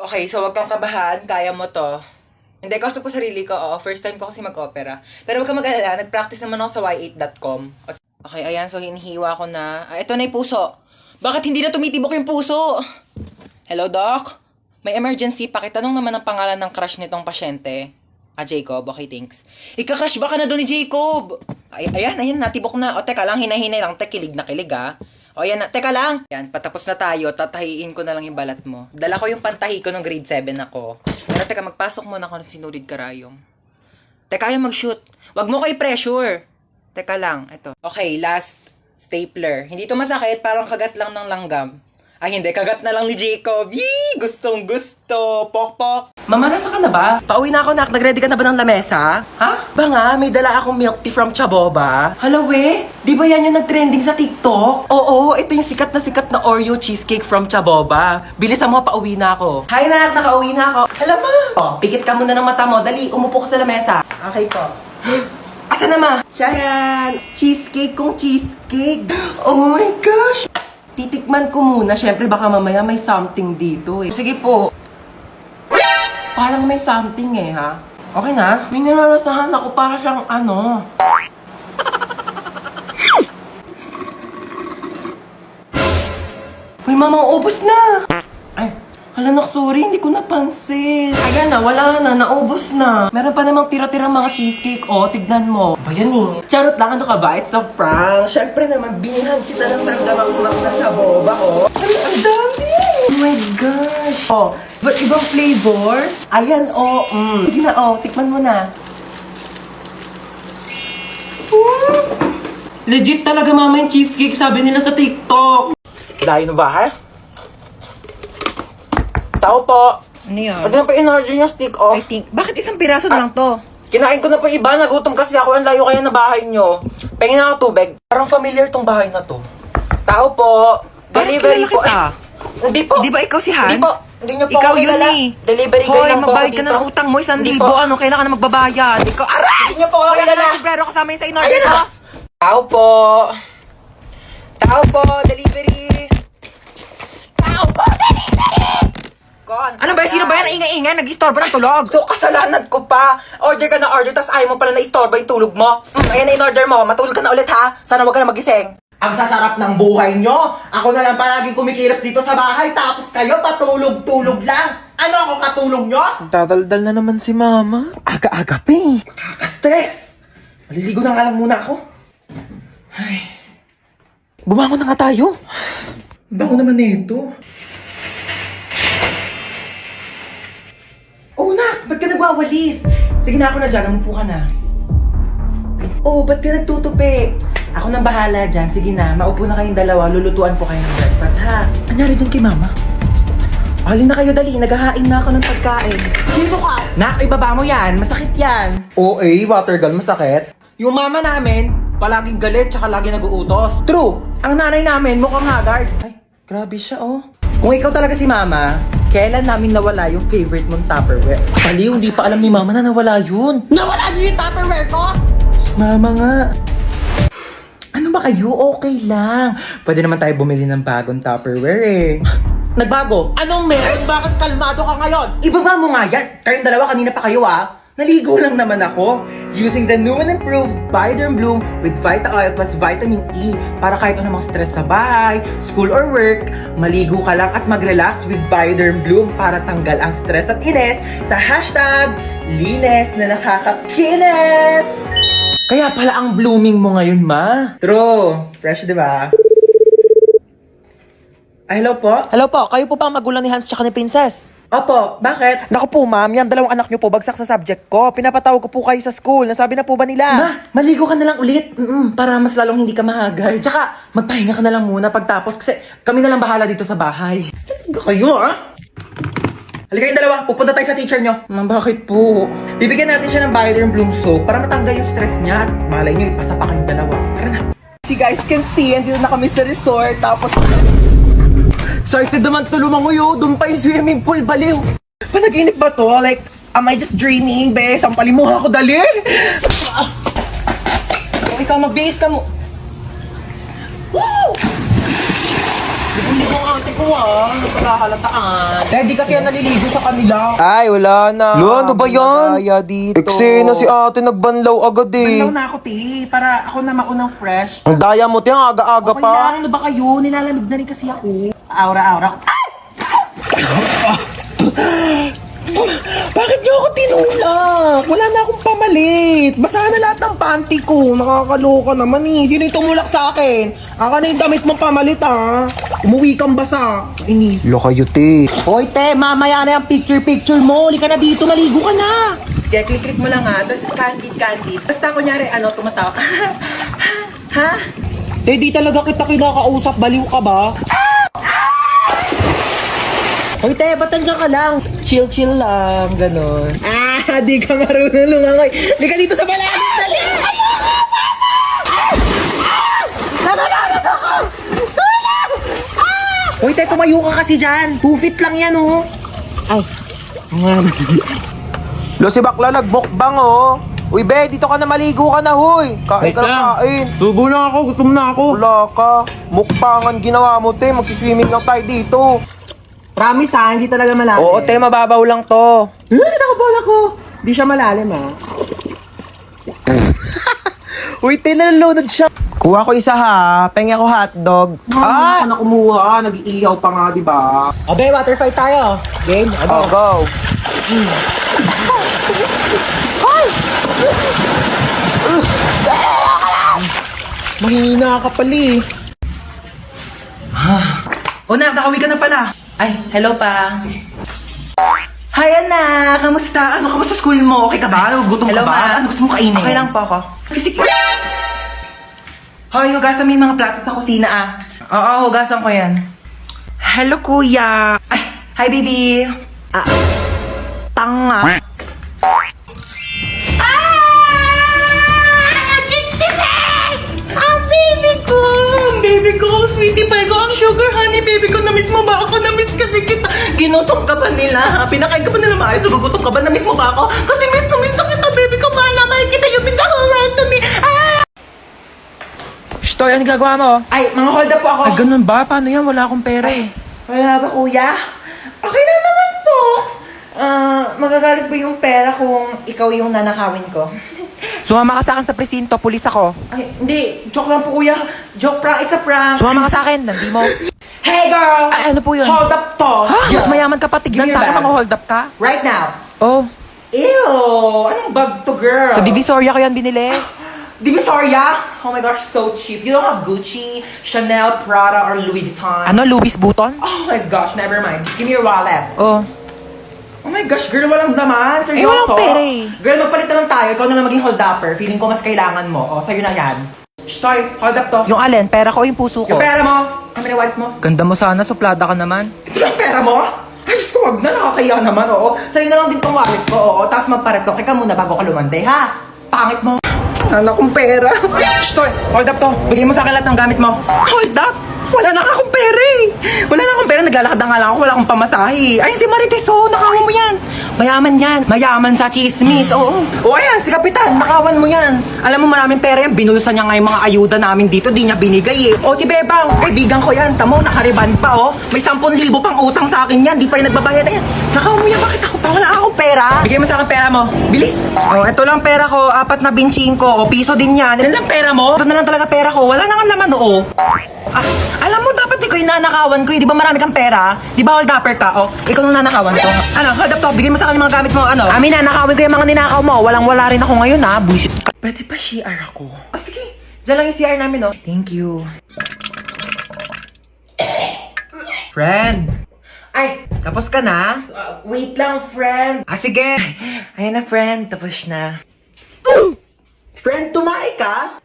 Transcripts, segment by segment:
Okay, so wag kang kabahan. Kaya mo to. Hindi, kausap ko sarili ko. Oo, first time ko kasi mag-opera. Pero wag kang mag-alala. Nag-practice naman ako sa y8.com. Okay, ayan. So, hinihiwa ko na. Ah, ito na yung puso. Bakit hindi na tumitibok yung puso? Hello, Doc? May emergency. Pakitanong naman ang pangalan ng crush nitong pasyente. Ah, Jacob. Okay, thanks. Ika-crush ba ka na doon ni Jacob? Ay, ayan, natibok na. O, teka lang. Hinay-hinay lang. Kilig na kilig, ah. O, yan na. Teka lang. Yan, patapos na tayo. Tatahiin ko na lang yung balat mo. Dala ko yung pantahi ko nung grade 7 ako. Pero teka, magpasok muna ako ng sinulid karayong. Teka, ayaw mag-shoot. Wag mo kay pressure. Teka lang, ito. Okay, last stapler. Hindi to masakit, parang kagat lang ng langgam. Ay, hindi. Kagat na lang ni Jacob. Yee! Gustong gusto. Pok-pok. Mama, nasa ka na ba? Pauwi na ako, nak. Nag-ready ka na ba ng lamesa? Ha? Ba nga, may dala akong milk tea from Chaboba. Hala, we? Di ba yan yung nag-trending sa TikTok? Oo, ito yung sikat na Oreo cheesecake from Chaboba. Bilisan mo, pauwi na ako. Hi, nak. Nakauwi na ako. Hala, ma. Oh, pikit ka muna ng mata mo. Dali, umupo ka sa lamesa. Okay po. Asa na, ma? Chayan! Cheesecake kong cheesecake. Oh my gosh! Titikman ko muna. Syempre, baka mamaya may something dito eh. Sige po. Parang may something eh, ha? Okay na? May nalalasahan ako para siyang ano. Uy, mama, ubos na! Ay, hala nak, sorry, hindi ko napansin. Ayan na, wala na, naubos na. Meron pa namang tira-tira mga cheesecake. Oh, tignan mo. Ba yan eh. Charot lang, ano ka ba? It's a prank. Syempre naman, binihan kita ng nagdamang na sa boba, oh. Ang dami! Oh my gosh! Oh, but ibang flavors? Ayan, oh. Sige na, oh. Tikman mo na. Legit talaga, mama, yung cheesecake, sabi nila sa TikTok. Layo na ba, ha? Tao po. Ano yan? Pwede na pa in-order yung stick off. I think, bakit isang piraso na lang to? Kinain ko na po iba, nagutom kasi ako. Ang layo kaya na bahay nyo. Pengin na ako tubig. Parang familiar tong bahay na to. Tao po. Delivery kilala po. kita. Hindi po. Di ba ikaw si Hans? Hindi po. Hindi nyo po Ikaw ako yun kilala. eh. Delivery girl Hoy, lang po ako magbayad ka dito. na ng utang mo. 1,000. Hindi po. Ano, kailangan ka na magbabayad. Ikaw, aray! Hindi nyo po ako Wala kilala. ka ng sombrero kasama yun sa in-order Ayun ko. na. Tao po. Tao po. Delivery. Tao po. Delivery. Kon. Ano ba? Sino ba yan? Ingay-ingay. Nag-istorbo ng tulog. So, kasalanan ko pa. Order ka na order, tas ayaw mo pala na istorbo yung tulog mo. Ayan na in-order mo. Matulog ka na ulit, ha? Sana wag ka na magising. Ang sasarap ng buhay nyo. Ako na lang palaging kumikilos dito sa bahay, tapos kayo patulog-tulog lang. Ano ako katulog nyo? Dadaldal na naman si mama. Aga-aga pa eh. Nakaka-stress. Maliligo na nga lang muna ako. Ay. Bumangon na nga tayo. Bago naman nito. Oh, nak! Ba't ka nagwawalis? Sige na, ako na dyan. Umupo ka na. Oh, ba't ka nagtutupi? Ako nang bahala dyan. Sige na, maupo na kayong dalawa. Lulutuan po kayo ng breakfast, ha? Anyari dyan kay mama? Halin na kayo, dali. Naghahain na ako ng pagkain. Sino ka? Nak, ibaba mo yan. Masakit yan. Oo, water gun, masakit. Yung mama namin, palaging galit tsaka lagi nag-uutos. True. Ang nanay namin, mukhang haggard. Ay, grabe siya, oh. Kung ikaw talaga si mama, kailan namin nawala yung favorite mong Tupperware? Baliw, hindi pa alam ni mama na nawala yun. Nawala niyo yung Tupperware ko? Mama nga. Ano ba kayo? Okay lang. Pwede naman tayo bumili ng bagong Tupperware eh. Nagbago? Anong meron? Bakit kalmado ka ngayon? Ibaba mo nga yan. Kayong dalawa kanina pa kayo ah. Naligo lang naman ako. Using the new and improved Bioderm Bloom with Vita Oil plus Vitamin E para kahit anumang stress sa bahay, school or work, maligo ka lang at mag-relax with Bioderm Bloom para tanggal ang stress at inis sa hashtag linis na nakakakinis. Kaya pala ang blooming mo ngayon, ma. True. Fresh, di ba? Ay, hello po? Hello po, kayo po pa ang magulang ni Hans tsaka ni Princess? Opo, bakit? Naku po ma'am, yan dalawang anak niyo po bagsak sa subject ko. Pinapatawag ko po kayo sa school. Nasabi na po ba nila? Ma, maligo ka na lang ulit. Para mas lalong hindi ka mahagal. Tsaka, magpahinga ka na lang muna pagtapos kasi kami na lang bahala dito sa bahay. Talaga kayo, ah? Halika kayong dalawa, pupunta tayo sa teacher nyo. Ma'am, bakit po? Bibigyan natin siya ng Bioderm Bloom soap para matanggal yung stress niya at malay nyo, ipasa pa kayong dalawa. Tara na. As you guys can see, andito na kami sa resort. Tapos, excited naman to lumangoy. Doon pa yung swimming pool, baliw. Panaginip ba to? Like, am I just dreaming, be? Sampalin mo ako, dali! Kung ikaw magbihis ka mo. Woo! naliligo ang ate ko Napakahalataan. Hindi kasi yan naliligo sa kanila. Ay, wala na. Lo, ano ba yan? Kaya dito. Eksena si ate, nagbanlaw agad eh. Banlaw na ako, te. Para ako na maunang fresh. Ang daya mo, te, ang aga-aga Okay pa. lang, ano ba kayo? Nilalamig na rin kasi ako. Aura-aura. Bakit niyo ako tinulak? Wala na akong pamalit. Basa na lahat ng panty ko. Nakakaloka naman eh. Sino yung tumulak sa akin? Aka na yung damit mong pamalit ah. Umuwi kang basa. Inis. Lo kayo, te. Hoy te, mamaya na yung picture mo. Lika na dito, maligo ka na. Kaya click mo lang ha. Tapos candid. Basta kunyari, tumatawa ka. Ha? Te, di talaga kita kinakausap. Baliw ka ba? Hoy te, ba't nandiyan ka lang? Chill lang, ganon. Di ka marunong lumangoy. Di ka dito sa malalim, dali! Nananarad ako! Tulong! Hoy te, tumayo ka kasi dyan. 2 feet lang yan, oh. Ay, Lo, si bakla nagmukbang, oh. Uy, be, dito ka na maligo ka na, huy. Kain ka na kain. Subo na ako, gutom na ako. Wala ka. Mukbangan ginawa mo, te. Magsiswimming lang tayo dito. Promise ha, hindi talaga malalim. Oo, te, mababaw lang to. Nakabala ko. Di siya malalim ha. Uy, te, nalulunod siya. Kuha ko isa ha. Pengi ako hotdog. Ay! Ano kumuha? Nag-iiyaw pa nga, di ba? Abe, water fight tayo. Game? Oh, go. Mahina ka pali. O na, nakawi ka na pala. Ay, hello pa. Hi, anak! Kamusta? Kamusta school mo? Okay ka ba? Gutom Hello, ka ba? ma. Ano gusto mo kainin? Okay lang po ako. Sige. Hoy, hugasan mo yung mga plato sa kusina ah. Oo, hugasan ko yan. Hello, kuya. Ay, hi, baby. Tanga. Baby ko, ang sweetie pie ko, ang sugar honey, baby ko, na-miss mo ba ako? Na-miss kasi kita. Ginutom ka ba nila? Pinakain ka ba nila maayos? Gugutom ka ba? Na-miss mo ba ako? Kasi miss na kita, baby ko. Mahal na mahal kita. You've been the whole world to me. Stoy, ano gagawa mo? Ay, mga hold up po ako. Ay, ganun ba? Paano yan? Wala akong pera eh. Wala ba, kuya? Okay na naman po. Magagalit ba yung pera kung ikaw yung nanakawin ko? Sumama ka sa akin sa presinto, pulis ako. Ay, hindi. Joke lang po, kuya. Joke prank. It's a prank. Sumama ka sa akin, hindi mo. Hey, girl! Ay, ano po yun? Hold up to. Ha? Mas mayaman ka pa, tignan Give me sa your akin bag. mga hold up ka. Right now. Oh, Ew! Anong bag to, girl? sa Divisoria ko yan binili. Divisoria? Oh my gosh, so cheap. You don't have Gucci, Chanel, Prada, or Louis Vuitton? Ano, Louis Vuitton? Oh my gosh, never mind. Just give me your wallet. Oh. Oh my gosh, girl, walang laman. Seryoso? walang pera eh. Girl, magpalit na lang tayo. Ikaw na lang maging hold-upper. Feeling ko mas kailangan mo. O, sa'yo na yan. Shh, Toy, hold up to. Yung alin, pera ko o yung puso ko? Yung pera mo. Kami na wallet mo. Ganda mo sana, suplada ka naman. Ito lang pera mo? Ay, gusto, wag na. Nakakaya naman, oo. Sa'yo na lang din tong wallet ko, oo. Tapos magparetoke ka muna bago ka lumande, ha? Pangit mo. Wala akong pera. Shh, Toy, hold up to. Bigay mo sa akin lahat ng gamit mo. Hold up? Wala na akong pera eh. Wala na akong pera. Naglalakad na nga lang ako. Wala akong pamasahe. Ayun si Marites, oh. Nakawan mo yan. Mayaman yan. Mayaman sa chismis, oo. O ayan, si Kapitan. Nakawan mo yan. Alam mo, maraming pera yan. Binulsan niya nga yung mga ayuda namin dito. Di niya binigay eh. O si Bebang. Kaibigan ko yan. Tamo, nakariban pa, oh. May 10,000 pang utang sa akin yan. Di pa yung nagbabayad. Ayan. Nakawan mo yan. Bakit ako pa? Wala akong pera. Bigay mo sa akin pera mo. Bilis. Oh, ito lang pera ko. 4 na binching ko. O, piso din yan. Yan lang pera mo. Ito na lang talaga pera ko. Wala na nga laman, oo. Alam mo, dapat ikaw yung nanakawan ko eh. Di ba marami kang pera? Di ba hold upper ka? O, ikaw yung nanakawan ko. Ano, hold up to. Bigyan mo sa akin yung mga gamit mo. Ano? Amin, nanakawin ko yung mga ninakaw mo. Walang-wala rin ako ngayon ha. Bullshit ka. Pwede pa CR ako? O, sige. Diyan lang yung CR namin, oh. Thank you. Friend. Ay, tapos ka na? Wait lang, friend. Sige. Ayun na, friend. Tapos na. Friend, tumae ka?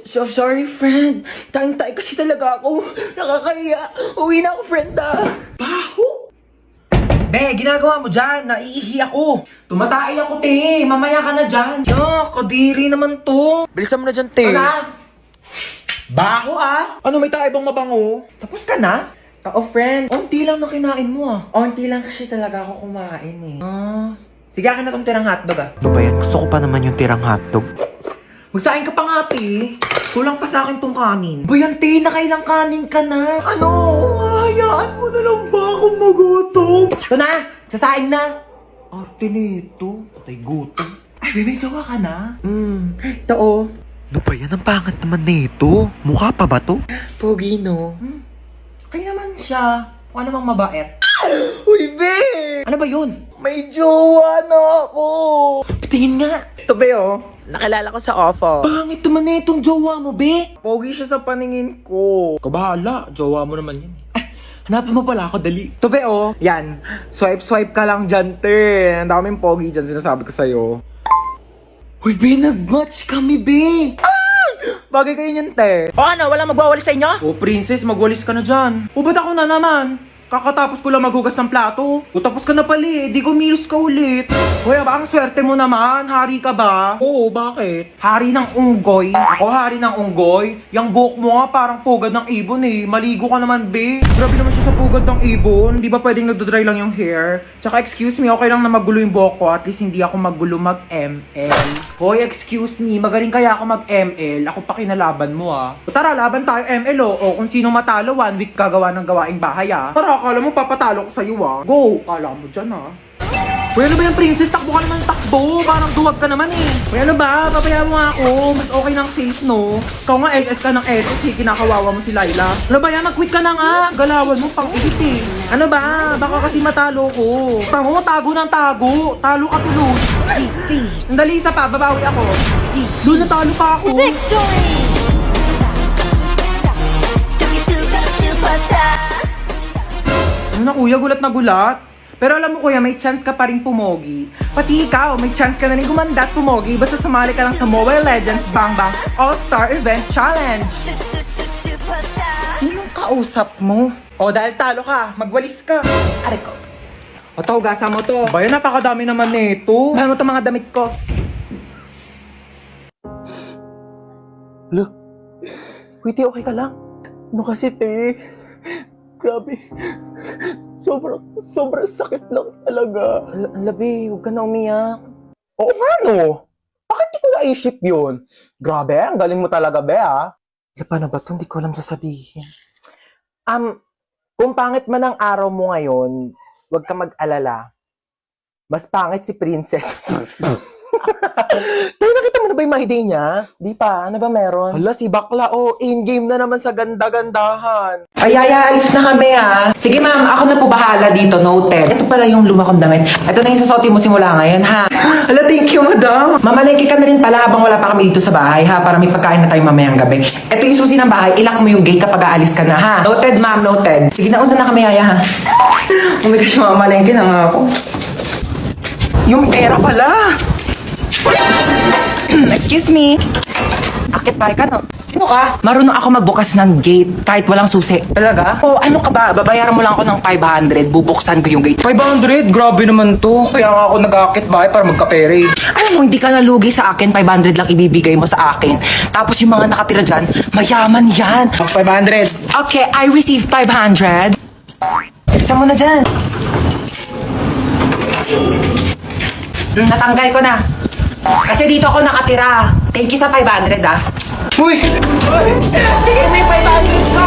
So sorry, friend. Tayong-tay kasi talaga ako. Nakakaya. Uwi na ako, friend, Baho? Be, ginagawa mo dyan. Naiihi ako. Tumatay ako, te. Mamaya ka na dyan. Kadiri naman to. Bilisan mo na dyan, te. Ano? Baho, Ano, may tayo bang mabango? Tapos ka na? Oo, friend. Onti lang na kinain mo, Onti lang kasi talaga ako kumain eh. Sige, akin na tong tirang hotdog, Ano ba yan? Gusto ko pa naman yung tirang hotdog. Magsain ka pa nga, te. Kulang pa sa akin tong kanin. Bayante, nakailang kanin ka na. Ano? Hayaan mo na lang ba akong magutom? Ito na! Sasaing na! Arte nito. Patay gutom. Ay, may jowa ka na? Ito oh. Ano ba yan? Ang pangat naman nito. Mukha pa ba to? Pogi, no? Okay naman siya. Kung ano mang mabait. Uy, be! Ano ba yun? May jowa na ako! Patingin nga! Ito, be, oh. Nakilala ko sa ofo. Pangit naman na itong jowa mo, be! Pogi siya sa paningin ko. Kabahala, jowa mo naman yan. Hanapin mo pala ako, dali. Ito, be, oh. Yan. Swipe ka lang dyan, te. Ang daming pogi dyan, sinasabi ko sa'yo. Uy, be, nag-match kami, be! Bagay kayo niyan, te. O ano, walang magwawalis sa inyo? Oh, princess, magwalis ka na dyan. O, ba't ako na naman? Kakatapos ko lang maghugas ng plato. O, tapos ka na pala eh. Di kumilos ka ulit. Hoy, ang swerte mo naman. Hari ka ba? Oo, bakit? Hari ng unggoy. Ako hari ng unggoy? Yang buhok mo nga parang pugad ng ibon eh. Maligo ka naman, be. Grabe naman siya sa pugad ng ibon. Di ba pwedeng nagdodry lang yung hair? Tsaka excuse me, okay lang na magulo yung buhok ko. At least hindi ako magulo mag-ML. Hoy, excuse me. Magaling kaya ako mag-ML. Ako pa kinalaban mo ah. O tara, laban tayo ML oh. O kung sino matalo, 1 week gagawa ng gawaing bahay ah. Tara, akala mo papatalo ko sa'yo ah. Go! Kala mo dyan ah. Uy, ano ba yung princess? Takbo ka naman takbo. Parang duwag ka naman eh. Uy, ano ba? Papaya mo nga ako. Mas okay ng safe, no? Ikaw nga SS ka ng SS eh. Kinakawawa mo si Laila. Ano ba yan? Nag-quit ka na nga. Galawan mo pang ihit eh. Ano ba? Baka kasi matalo ko. Tango mo, tago ng tago. Talo ka tuloy. Sandali, isa pa. Babawi ako. Doon natalo pa ako. Ano na kuya? Gulat na gulat. Pero alam mo kuya, may chance ka pa rin pumogi. Pati ikaw, may chance ka na rin gumanda at pumogi basta sumali ka lang sa Mobile Legends Bang Bang All-Star Event Challenge. Sinong kausap mo? O dahil talo ka, magwalis ka. Aray ko. O to, gasa mo to. Bayan, napakadami naman nito. Bayan mo to mga damit ko. Lo, wait, okay ka lang? Ano kasi, te? Grabe. Sobrang sakit lang talaga. Labi, huwag ka na umiyak. Oo nga, no? Bakit di ko naisip yun? Grabe, ang galing mo talaga, be, ah. Paano ba ito? Hindi ko alam sasabihin. Kung pangit man ang araw mo ngayon, huwag ka mag-alala. Mas pangit si Princess. Tayo, nakita mo na ba yung mahiday niya? Di pa, ano ba meron? Hala, si bakla, in-game na naman sa ganda-gandahan. Ay, alis na kami ha. Sige ma'am, ako na po bahala dito, noted. Ito pala yung luma kong damit. Ito na yung sasuotin mo simula ngayon ha. Hala, thank you, madam. Mamalengke ka na rin pala habang wala pa kami dito sa bahay ha, para may pagkain na tayo mamayang gabi. Ito yung susi ng bahay, ilak mo yung gate kapag aalis ka na ha. Noted ma'am, noted. Sige na, una na kami yaya ha. Oh my gosh, mamalengke na nga ako. Yung pera pala. Excuse me. Akit bahay ka no? Sino ka? Marunong ako magbukas ng gate kahit walang susi. Talaga? Oh, ano ka ba? Babayaran mo lang ako ng 500. Bubuksan ko yung gate. 500? Grabe naman to. Kaya nga ako nag-aakit bahay para magkapere. Alam mo, hindi ka nalugi sa akin. 500 lang ibibigay mo sa akin. Tapos yung mga nakatira dyan, mayaman yan. 500. Okay, I receive 500. Isa mo na dyan. Natanggal ko na. Kasi dito ako nakatira. Thank you sa 500 ah. Uy! Bigay mo yung 500 ko!